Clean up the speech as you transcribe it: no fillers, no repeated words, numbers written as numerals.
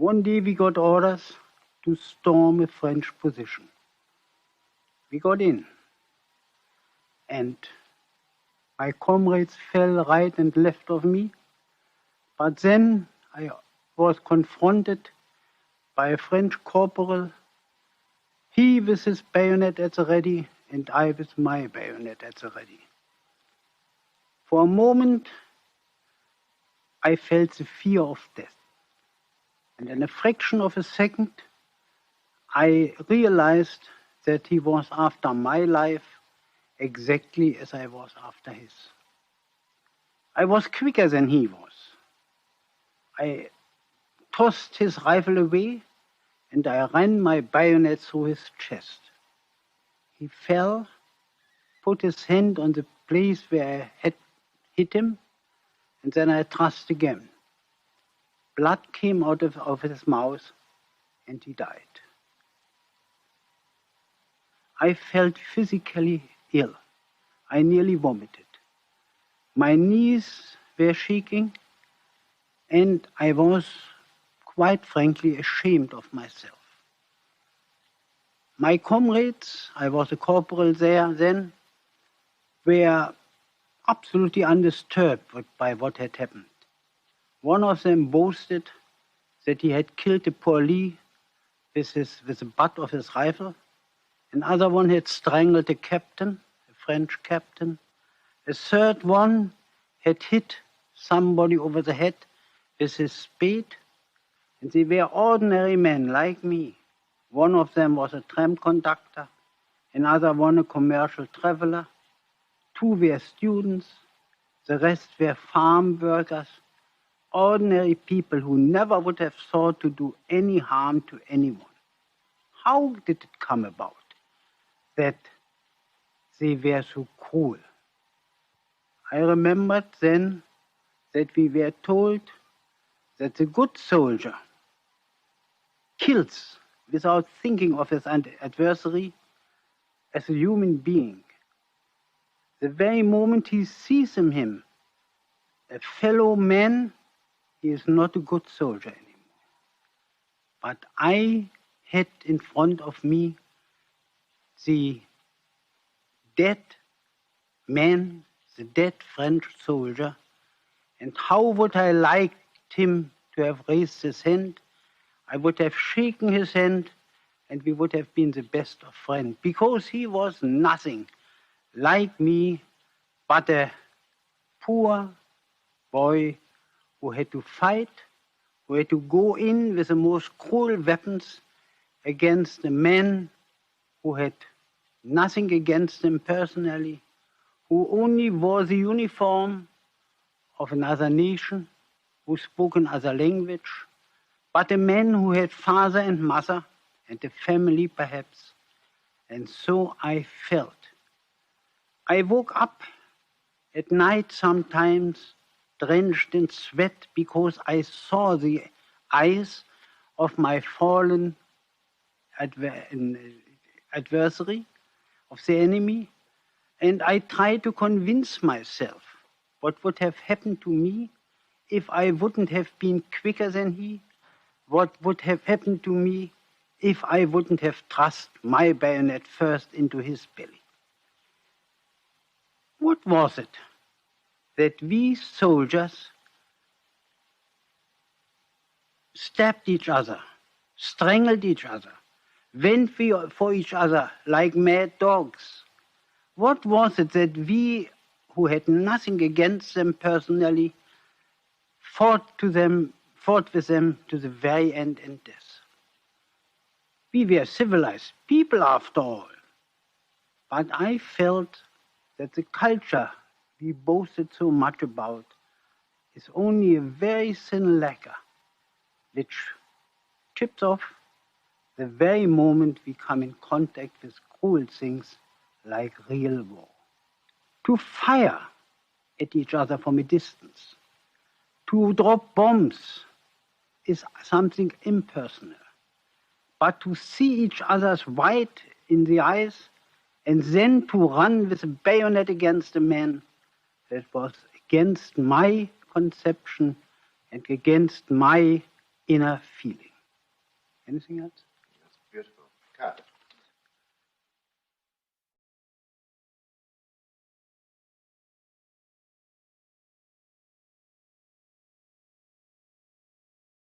One day we got orders to storm a French position. We got in, and my comrades fell right and left of me. But then I was confronted by a French corporal, he with his bayonet at the ready, and I with my bayonet at the ready. For a moment, I felt the fear of death. And in a fraction of a second, I realized that he was after my life exactly as I was after his. I was quicker than he was. I tossed his rifle away and I ran my bayonet through his chest. He fell, put his hand on the place where I had hit him, and then I thrust again. Blood came out of his mouth and he died. I felt physically ill. I nearly vomited. My knees were shaking, and I was, quite frankly, ashamed of myself. My comrades, I was a corporal there then, were absolutely undisturbed by what had happened. One of them boasted that he had killed a Paulie with the butt of his rifle. Another one had strangled a captain, a French captain. A third one had hit somebody over the head with his spade. And they were ordinary men like me. One of them was a tram conductor, another one a commercial traveler. Two were students, the rest were farm workers, ordinary people who never would have thought to do any harm to anyone. How did it come about that they were so cruel? I remembered then that we were told that the good soldier kills without thinking of his adversary as a human being. The very moment he sees in him a fellow man, he is not a good soldier anymore. But I had in front of me the dead man, the dead French soldier, and how would I like him to have raised his hand? I would have shaken his hand, and we would have been the best of friends, because he was nothing like me but a poor boy who had to fight, who had to go in with the most cruel weapons against a man who had nothing against him personally, who only wore the uniform of another nation, who spoke another language, but a man who had father and mother and a family perhaps. And so I felt. I woke up at night sometimes drenched in sweat because I saw the eyes of my fallen adversary, of the enemy, and I tried to convince myself what would have happened to me if I wouldn't have been quicker than he, what would have happened to me if I wouldn't have thrust my bayonet first into his belly. What was it that we soldiers stabbed each other, strangled each other, went for each other like mad dogs? What was it that we, who had nothing against them personally, fought with them to the very end in death? We were civilized people after all. But I felt that the culture we boasted so much about is only a very thin lacquer which chips off the very moment we come in contact with cruel things like real war. To fire at each other from a distance, to drop bombs is something impersonal. But to see each other's white in the eyes and then to run with a bayonet against a man, that was against my conception and against my inner feeling. Anything else? That's beautiful. Cut.